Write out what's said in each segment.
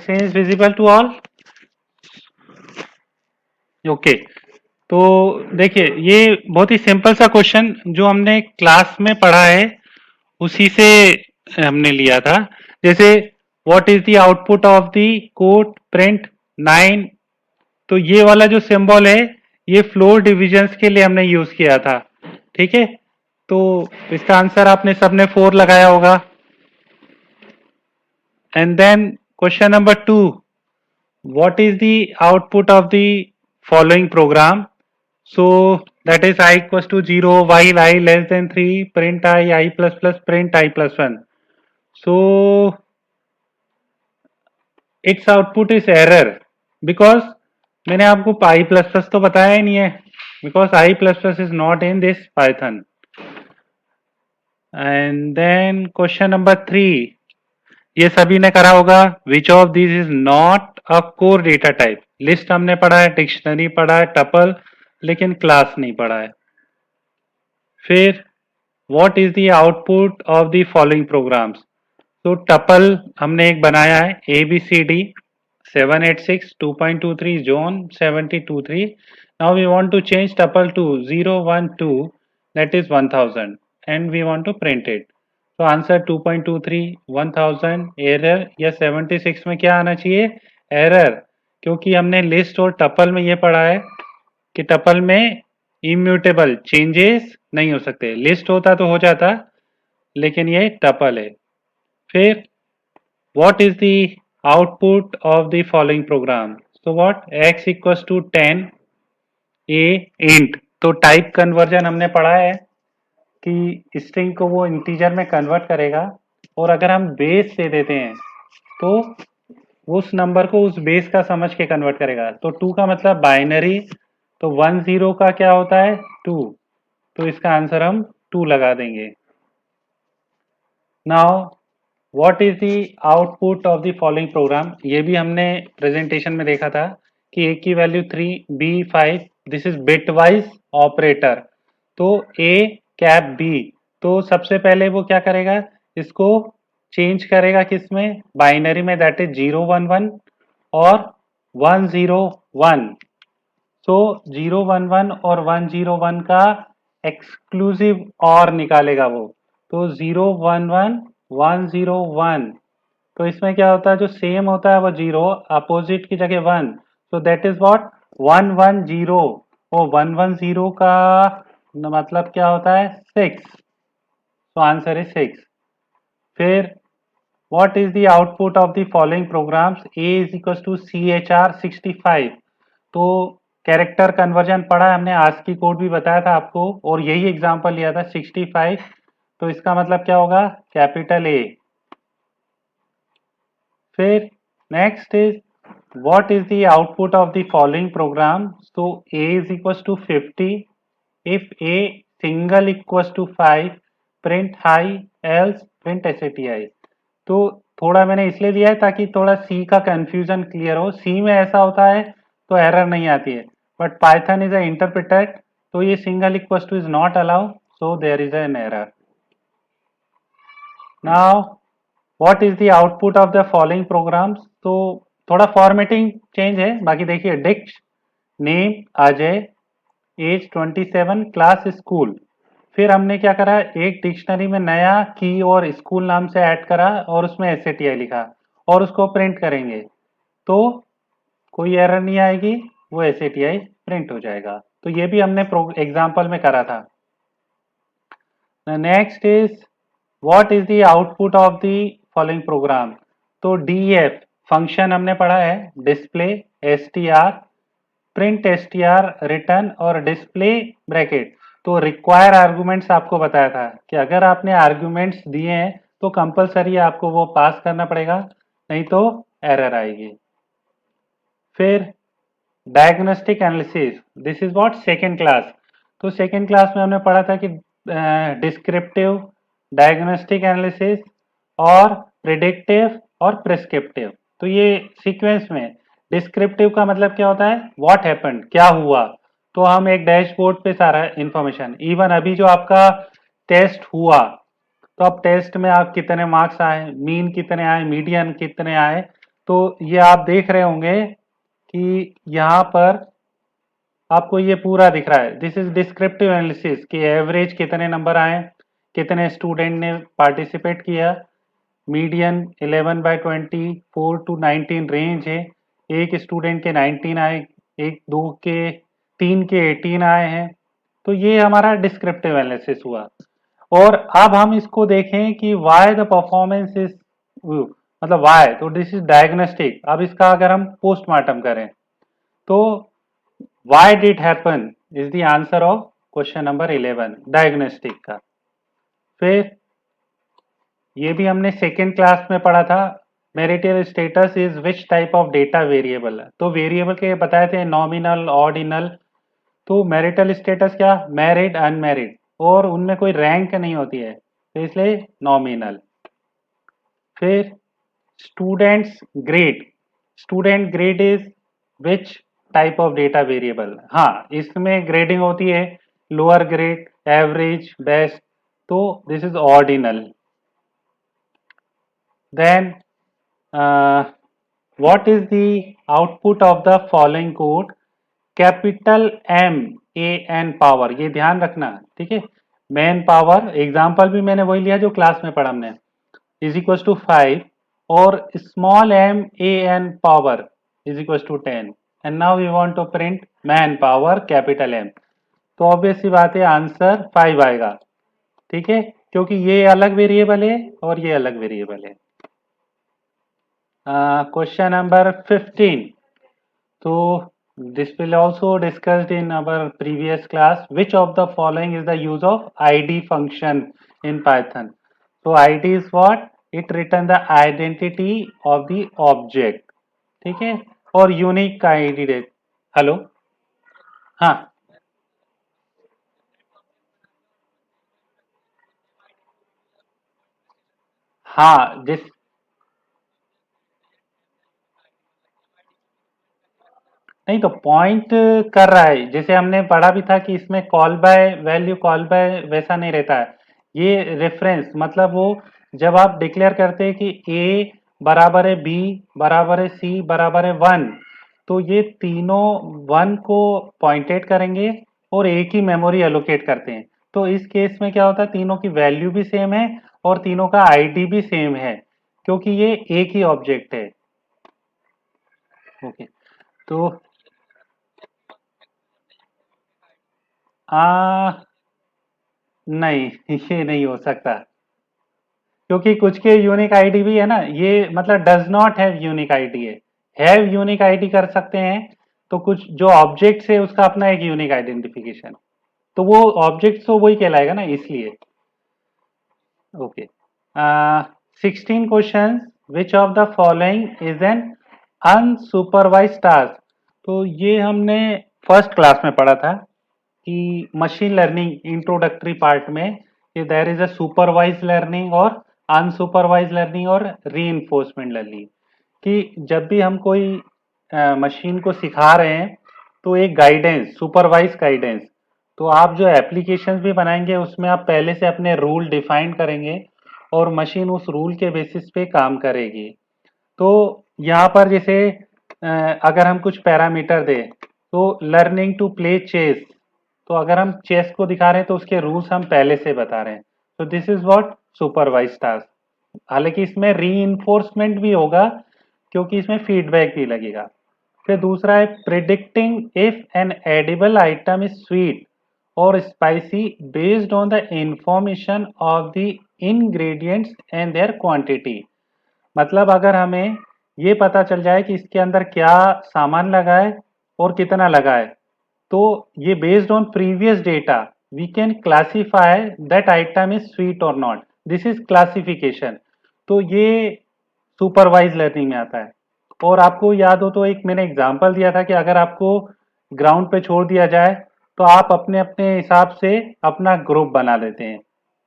scene is visible to all? Okay तो देखिए ये बहुत ही सिंपल सा क्वेश्चन जो हमने क्लास में पढ़ा है उसी से हमने लिया था। जैसे what is the output of the code print 9, तो ये वाला जो सिंबल है ये फ्लोर डिविजन्स के लिए हमने यूज किया था। ठीक है, तो इसका आंसर आपने सबने 4 लगाया होगा। And then question number 2, what is the output of the following program? So that is I equals to 0 while I less than 3 print I plus plus print I plus 1. So its output is error because मैंने आपको i plus plus तो बताया ही नहीं है because I plus plus is not in this Python. And then question number 3, ये सभी ने करा होगा, which of this is not a core data type. List हमने पढ़ा है, डिक्शनरी पढ़ा है, टपल, लेकिन क्लास नहीं पढ़ा है। फिर what is the output of the following programs. तो टपल हमने एक बनाया है ABCD 786 2.23 John 7023। Now we want to change tuple to 012 that is 1000 and we want to print it. तो आंसर 2.23 1000 एरर या 76 में क्या आना चाहिए, एरर, क्योंकि हमने लिस्ट और टपल में ये पढ़ा है कि टपल में इम्यूटेबल चेंजेस नहीं हो सकते। लिस्ट होता तो हो जाता, लेकिन ये टपल है। फिर what is the output of the following program. तो what x equals to 10 a int, तो टाइप कन्वर्जन हमने पढ़ा है कि स्ट्रिंग को वो इंटीजर में कन्वर्ट करेगा और अगर हम बेस दे देते हैं तो उस नंबर को उस बेस का समझ के कन्वर्ट करेगा। तो 2 का मतलब बाइनरी, तो 10 का क्या होता है 2, तो इसका आंसर हम 2 लगा देंगे। Now what is the output of the following programme. ये भी हमने प्रेजेंटेशन में देखा था कि a की value 3 b 5, this is bit wise operator. तो a कैप b, तो सबसे पहले वो क्या करेगा, इसको चेंज करेगा किस में, बाइनरी में, दैट इज 011 और 101। सो 011 और 101 का एक्सक्लूसिव और निकालेगा वो, तो 011 101। तो इसमें क्या होता है, जो सेम होता है वो 0, अपोजिट की जगह 1, तो दैट इज व्हाट 110। वो 110 का मतलब क्या होता है 6, तो आंसर इज 6। फिर what is the output of the following programs. A is equal to CHR 65, तो कैरेक्टर कन्वर्जन पढ़ा है हमने, ASCII कोड भी बताया था आपको और यही एग्जांपल लिया था 65, तो इसका मतलब क्या होगा कैपिटल A। फिर next is what is the output of the following program. तो A is equal to 50 if A single equal to 5 print hi else print SATI। तो थोड़ा मैंने इसलिए दिया है ताकि थोड़ा सी का कंफ्यूजन क्लियर हो। सी में ऐसा होता है तो एरर नहीं आती है, but Python is a interpreter, तो ये single equal to is not allow, so there is an error. Now what is the output of the following programs. तो थोड़ा फॉर्मेटिंग चेंज है, बाकी देखिए dicts name Ajay age 27 class school. फिर हमने क्या करा, एक डिक्शनरी में नया की और स्कूल नाम से ऐड करा और उसमें SATI लिखा और उसको प्रिंट करेंगे तो कोई एरर नहीं आएगी, वो SATI प्रिंट हो जाएगा। तो ये भी हमने एग्जाम्पल में करा था। Next is what is the output of the following program. तो DF फंक्शन हमने पढ़ा है, display STR print STR return और डिस्प्ले ब्रैकेट। तो रिक्वायर आर्गुमेंट्स आपको बताया था कि अगर आपने आर्गुमेंट्स दिए हैं तो कंपलसरी आपको वो पास करना पड़ेगा, नहीं तो एरर आएगी। फिर diagnostic analysis, this is what second class. तो सेकेंड क्लास में हमने पढ़ा था कि डिस्क्रिप्टिव, डायग्नोस्टिक एनालिसिस और प्रिडिक्टिव और प्रिस्क्रिप्टिव। तो ये सीक्वेंस में डिस्क्रिप्टिव का मतलब क्या होता है, व्हाट हैपेंड, क्या हुआ। तो हम एक डैशबोर्ड पे सारा इंफॉर्मेशन, इवन अभी जो आपका टेस्ट हुआ तो अब टेस्ट में आप कितने मार्क्स आए, मीन कितने आए, मीडियन कितने आए, तो ये आप देख रहे होंगे कि यहाँ पर आपको ये पूरा दिख रहा है। दिस इज डिस्क्रिप्टिव एनालिसिस कि एवरेज कितने नंबर आए, कितने स्टूडेंट ने पार्टिसिपेट किया, मीडियन 11/20, 4 to 19 रेंज है, एक स्टूडेंट के 19 आए, एक दो के 3 के 18 आए हैं। तो ये हमारा डिस्क्रिप्टिव एनालिसिस हुआ। और अब हम इसको देखें कि वाई द परफॉर्मेंस इज, मतलब वाई, तो दिस इज डायग्नोस्टिक। अब इसका अगर हम पोस्टमार्टम करें तो why did happen is the answer of question number 11 diagnostic का। फिर ये भी हमने सेकेंड क्लास में पढ़ा था, marital status is which type of data variable. तो वेरिएबल के बताए थे नॉमिनल, ऑर्डिनल। तो मैरिटल स्टेटस क्या, मैरिड, अनमैरिड, और उनमें कोई रैंक नहीं होती है, तो इसलिए नॉमिनल। फिर students grade, student grade is which type of data variable. हाँ, इसमें ग्रेडिंग होती है, लोअर ग्रेड, एवरेज, बेस्ट, तो this is ordinal. Then what is the output of the following code? Capital M A N power, ये ध्यान रखना, ठीक है। मैन पावर एग्जाम्पल भी मैंने वही लिया जो क्लास में पढ़ा हमने, इज इक्वल टू 5, और small M A N power is equal to 10, and now we want to print man power capital M. तो ऑब्वियस सी बात है आंसर 5 आएगा, ठीक है, क्योंकि ये अलग वेरिएबल है और ये अलग वेरिएबल है। Question number 15. So this will also discussed in our previous class. Which of the following is the use of ID function in Python? So ID is what? It return the identity of the object. ठीक है, और unique का ID दे। Hello, हाँ हाँ, जिस, नहीं तो point कर रहा है, जैसे हमने पढ़ा भी था कि इसमें call by value, call by वैसा नहीं रहता है। ये रेफरेंस मतलब वो जब आप डिक्लेयर करते हैं कि ए बराबर है बी बराबर है सी बराबर है 1, तो ये तीनों 1 को पॉइंटेड करेंगे और एक ही मेमोरी एलोकेट करते हैं। तो इस केस में क्या होता है, तीनों की वैल्यू भी सेम है और तीनों का आईडी भी सेम है, क्योंकि ये एक ही ऑब्जेक्ट है। ओके, तो आ नहीं ये नहीं हो सकता, क्योंकि कुछ के यूनिक आईडी भी है ना, ये मतलब does not have unique ID है। हैव यूनिक आईडी कर सकते हैं, तो कुछ जो ऑब्जेक्ट्स है उसका अपना एक यूनिक आइडेंटिफिकेशन, तो वो ऑब्जेक्ट तो वही कहलाएगा ना, इसलिए। Okay, 16 question, which of the following is an unsupervised task. तो ये हमने फर्स्ट क्लास में पढ़ा था कि मशीन लर्निंग इंट्रोडक्टरी पार्ट में कि there is a supervise learning और अनसुपरवाइज लर्निंग और रीइंफोर्समेंट लर्निंग, कि जब भी हम कोई मशीन को सिखा रहे हैं तो एक गाइडेंस, सुपरवाइज गाइडेंस, तो आप जो एप्लीकेशंस भी बनाएंगे उसमें आप पहले से अपने रूल डिफाइन करेंगे और मशीन उस रूल के बेसिस पे काम करेगी। तो यहाँ पर जैसे अगर हम कुछ पैरामीटर दें, तो लर्निंग टू प्ले चेस, तो अगर हम चेस को दिखा रहे हैं तो उसके रूल्स हम पहले से बता रहे हैं, तो this is what supervise task. हालांकि इसमें रीइंफोर्समेंट भी होगा, क्योंकि इसमें फीडबैक भी लगेगा। फिर दूसरा है predicting if an edible item is sweet और spicy based on the information of the ingredients and their quantity. मतलब अगर हमें ये पता चल जाए कि इसके अंदर क्या सामान लगा है और कितना लगा है, तो ये based on previous data we can classify that item is sweet और नॉट, दिस इज क्लासिफिकेशन। तो ये सुपरवाइज लर्निंग में आता है। और आपको याद हो तो एक मैंने एग्जांपल दिया था कि अगर आपको ग्राउंड पे छोड़ दिया जाए तो आप अपने अपने हिसाब से अपना ग्रुप बना लेते हैं,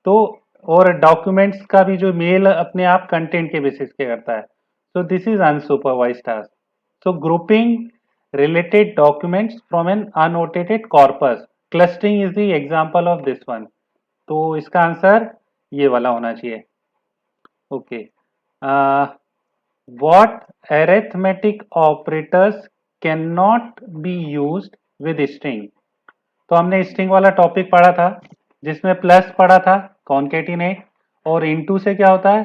तो और डॉक्यूमेंट्स का भी जो मेल अपने आप कंटेंट के बेसिस पे करता है। So this is unsupervised task. So grouping related documents from an annotated corpus. Clustering is the example of this one. तो इसका आंसर ये वाला होना चाहिए। Okay, what arithmetic operators cannot be used with string। तो हमने स्ट्रिंग वाला topic पढ़ा था जिसमें प्लस पढ़ा था कॉन्केटिनेट, और इनटू से क्या होता है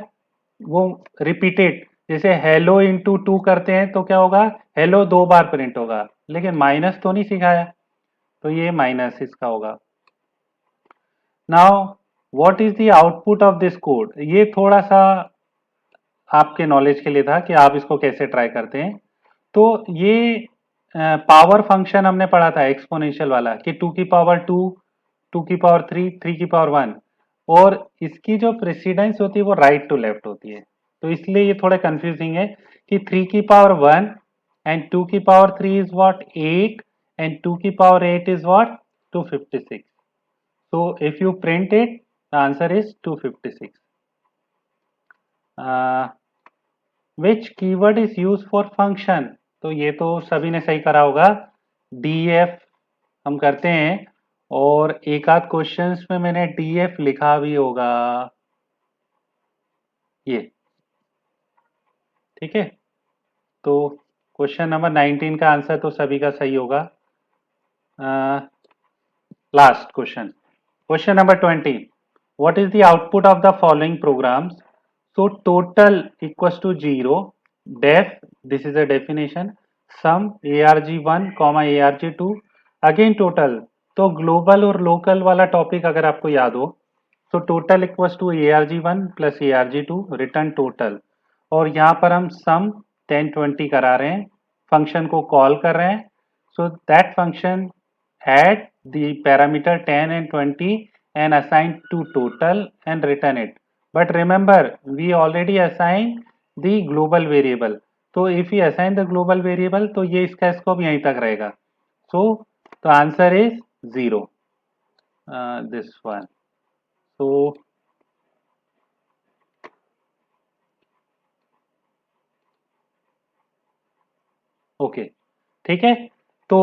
वो रिपीटेड, जैसे हेलो इंटू टू करते हैं तो क्या होगा, हेलो दो बार प्रिंट होगा, लेकिन माइनस तो नहीं सिखाया, तो ये माइनस इसका होगा। Now what is the output of this code, ये थोड़ा सा आपके नॉलेज के लिए था कि आप इसको कैसे ट्राई करते हैं। तो ये पावर फंक्शन हमने पढ़ा था एक्सपोनेंशियल वाला कि टू की पावर टू, टू की पावर थ्री, थ्री की पावर वन, और इसकी जो प्रेसिडेंस होती है वो राइट टू लेफ्ट होती है, तो इसलिए ये थोड़ा कंफ्यूजिंग है कि थ्री की पावर वन एंड टू की power three is what eight, and two की power eight is what 256। so if you print it, the answer is 256। which keyword is used for function, तो ये तो सभी ने सही करा होगा, df हम करते हैं, और एक आध क्वेश्चंस में मैंने df लिखा भी होगा, ये ठीक है। तो क्वेश्चन नंबर 19 का आंसर तो सभी का सही होगा। Last question, question number 20, what is the output of the following programs? So total equals to 0, def, this is a definition, sum arg1 comma arg2, again total। तो ग्लोबल और local वाला topic अगर आपको याद हो, तो total equals to arg1 plus arg2 return total, और यहाँ पर हम सम 1020 करा रहे हैं, फंक्शन को कॉल कर रहे हैं, so that function add the parameter 10 and 20 and assign to total and return it, but remember we already assigned the global variable, तो if we assign the global variable तो ये इसका स्कोप यहीं तक रहेगा, so the answer is 0, this one। so okay, ठीक है। तो